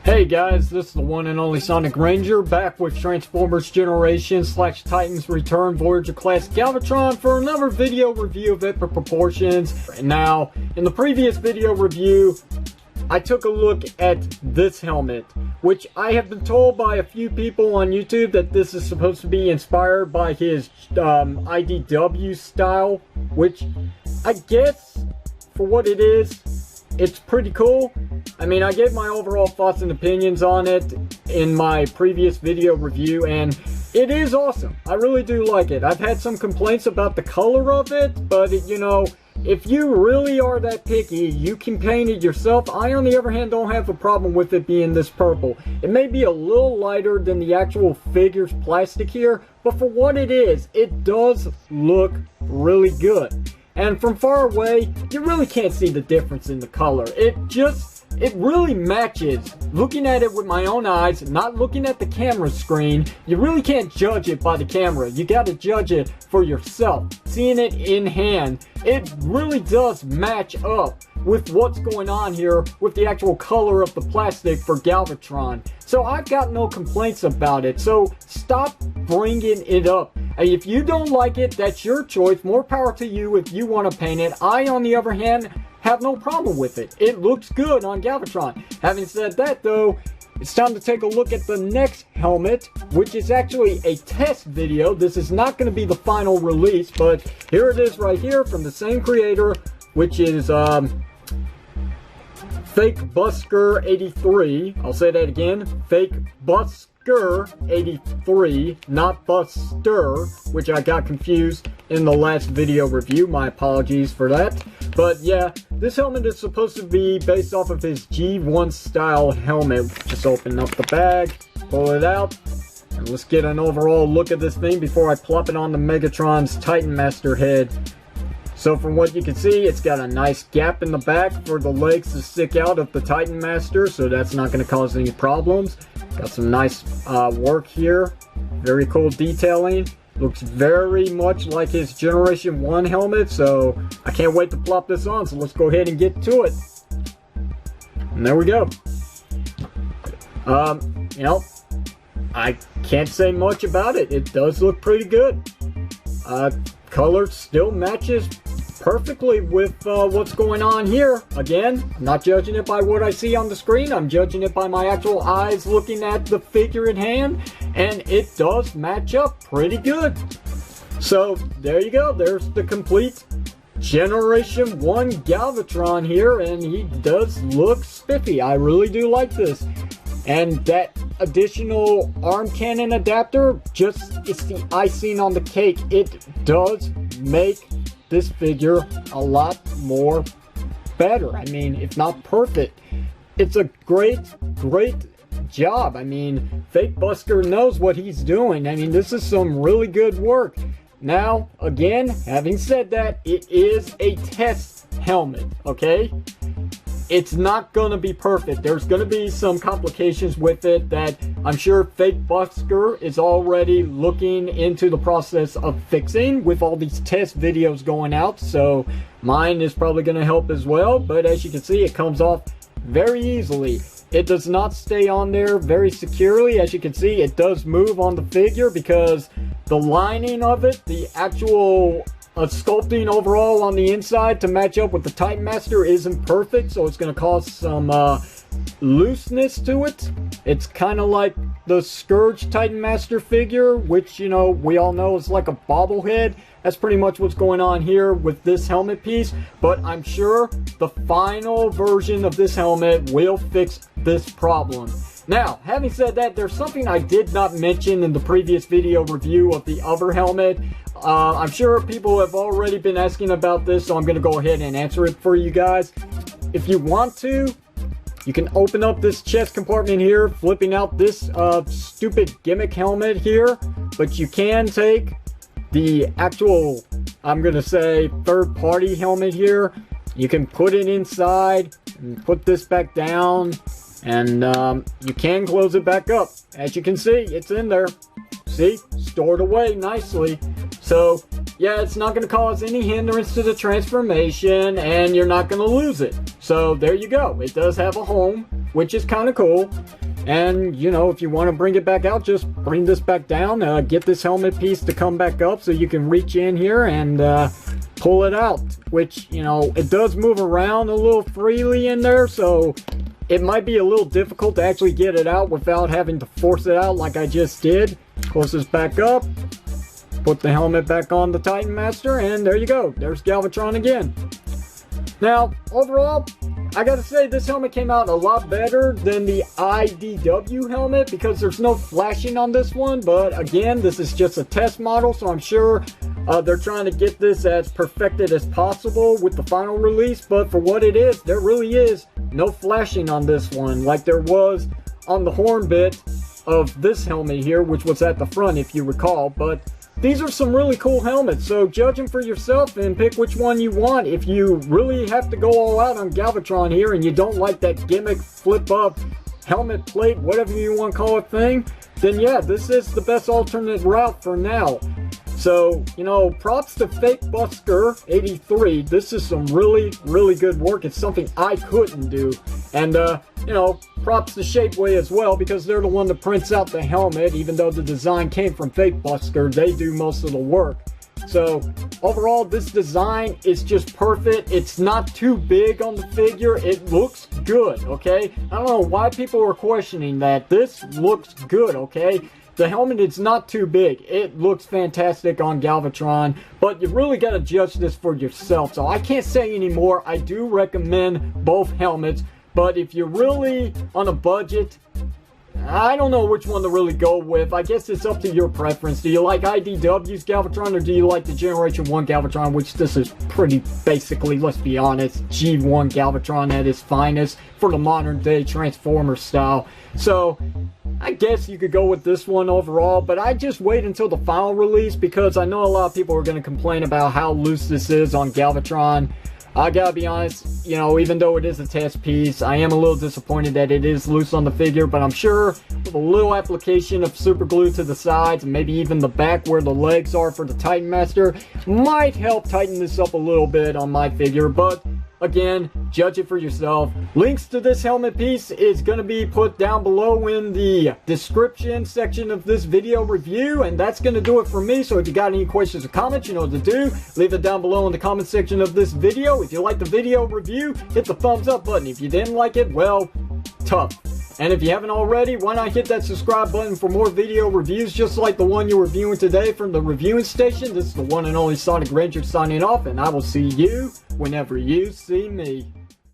Hey guys, this is the one and only Sonic Ranger, back with Transformers Generation / Titans Return Voyager class Galvatron for another video review of Epic Proportions. Now, in the previous video review, I took a look at this helmet, which I have been told by a few people on YouTube that this is supposed to be inspired by his IDW style, which I guess, for what it is, it's pretty cool. I mean, I gave my overall thoughts and opinions on it in my previous video review, and it is awesome. I really do like it. I've had some complaints about the color of it, but you know, if you really are that picky, you can paint it yourself. I, on the other hand, don't have a problem with it being this purple. It may be a little lighter than the actual figure's plastic here, but for what it is, it does look really good. And from far away, you really can't see the difference in the color. It really matches. Looking at it with my own eyes, not looking at the camera screen, you really can't judge it by the camera. You gotta judge it for yourself. Seeing it in hand, it really does match up with what's going on here with the actual color of the plastic for Galvatron. So I've got no complaints about it. So stop bringing it up. If you don't like it, that's your choice. More power to you if you want to paint it. I, on the other hand, have no problem with it. It looks good on Galvatron. Having said that, though, it's time to take a look at the next helmet, which is actually a test video. This is not going to be the final release, but here it is right here from the same creator, which is Fakebusker83. I'll say that again, Fakebusker83, not Buster, which I got confused in the last video review. My apologies for that. But yeah, this helmet is supposed to be based off of his G1 style helmet. Just open up the bag, pull it out, and let's get an overall look at this thing before I plop it on the Megatron's Titan Master head. So from what you can see, it's got a nice gap in the back for the legs to stick out of the Titan Master, so that's not going to cause any problems. Got some nice work here. Very cool detailing. Looks very much like his Generation 1 helmet, so I can't wait to plop this on, so let's go ahead and get to it. And there we go. You know, I can't say much about it. It does look pretty good. Color still matches perfectly with what's going on here. Again, I'm not judging it by what I see on the screen. I'm judging it by my actual eyes looking at the figure in hand, and it does match up pretty good. So there you go. There's the complete Generation 1 Galvatron here, and he does look spiffy. I really do like this. And that additional arm cannon adapter, it's the icing on the cake. It does make this figure a lot more better. I mean, if not perfect, it's a great job. I mean, Fakebusker knows what he's doing. I mean, this is some really good work. Now, again, having said that, it is a test helmet, okay? It's not going to be perfect. There's going to be some complications with it that I'm sure Fakebusker is already looking into the process of fixing with all these test videos going out. So mine is probably going to help as well. But as you can see, it comes off very easily. It does not stay on there very securely. As you can see, it does move on the figure because the lining of it, the actual sculpting overall on the inside to match up with the Titan Master isn't perfect, so it's going to cause some looseness to it. It's kind of like the Scourge Titan Master figure, which, you know, we all know is like a bobblehead. That's pretty much what's going on here with this helmet piece, but I'm sure the final version of this helmet will fix this problem. Now, having said that, there's something I did not mention in the previous video review of the other helmet. I'm sure people have already been asking about this, so I'm going to go ahead and answer it for you guys. If you want to, you can open up this chest compartment here, flipping out this stupid gimmick helmet here, but you can take the actual, I'm going to say, third-party helmet here. You can put it inside and put this back down, and you can close it back up. As you can see, it's in there. See? Stored away nicely. So, yeah, it's not going to cause any hindrance to the transformation, and you're not going to lose it. So there you go. It does have a home, which is kind of cool. And, you know, if you want to bring it back out, just bring this back down. Get this helmet piece to come back up so you can reach in here and pull it out. Which, you know, it does move around a little freely in there, so it might be a little difficult to actually get it out without having to force it out like I just did. Close this back up. Put the helmet back on the Titan Master, and there you go. There's Galvatron again. Now, overall, I gotta say this helmet came out a lot better than the IDW helmet because there's no flashing on this one, but again, this is just a test model, so I'm sure they're trying to get this as perfected as possible with the final release, but for what it is, there really is no flashing on this one like there was on the horn bit of this helmet here, which was at the front if you recall. But these are some really cool helmets, so judge them for yourself and pick which one you want. If you really have to go all out on Galvatron here and you don't like that gimmick flip up helmet plate, whatever you want to call it thing, then yeah, this is the best alternate route for now. So, you know, props to Fakebusker83. This is some really, really good work. It's something I couldn't do. And, you know, props to Shapeways as well, because they're the one that prints out the helmet. Even though the design came from Fakebusker, they do most of the work. So, overall, this design is just perfect. It's not too big on the figure. It looks good, okay? I don't know why people are questioning that. This looks good, okay? The helmet is not too big. It looks fantastic on Galvatron, but you really got to judge this for yourself. So I can't say anymore. I do recommend both helmets, but if you're really on a budget, I don't know which one to really go with. I guess it's up to your preference. Do you like IDW's Galvatron, or do you like the Generation 1 Galvatron, which this is pretty basically, let's be honest, G1 Galvatron at its finest for the modern day Transformer style. So I guess you could go with this one overall, but I just wait until the final release because I know a lot of people are going to complain about how loose this is on Galvatron. I gotta be honest, you know, even though it is a test piece, I am a little disappointed that it is loose on the figure, but I'm sure with a little application of super glue to the sides and maybe even the back where the legs are for the Titan Master might help tighten this up a little bit on my figure. But again, judge it for yourself. Links to this helmet piece is going to be put down below in the description section of this video review, and that's going to do it for me. So if you got any questions or comments, you know what to do. Leave it down below in the comment section of this video. If you like the video review, hit the thumbs up button. If you didn't like it, well, tough. And if you haven't already, why not hit that subscribe button for more video reviews just like the one you're reviewing today from the reviewing station. This is the one and only Sonic Ranger signing off, and I will see you whenever you see me.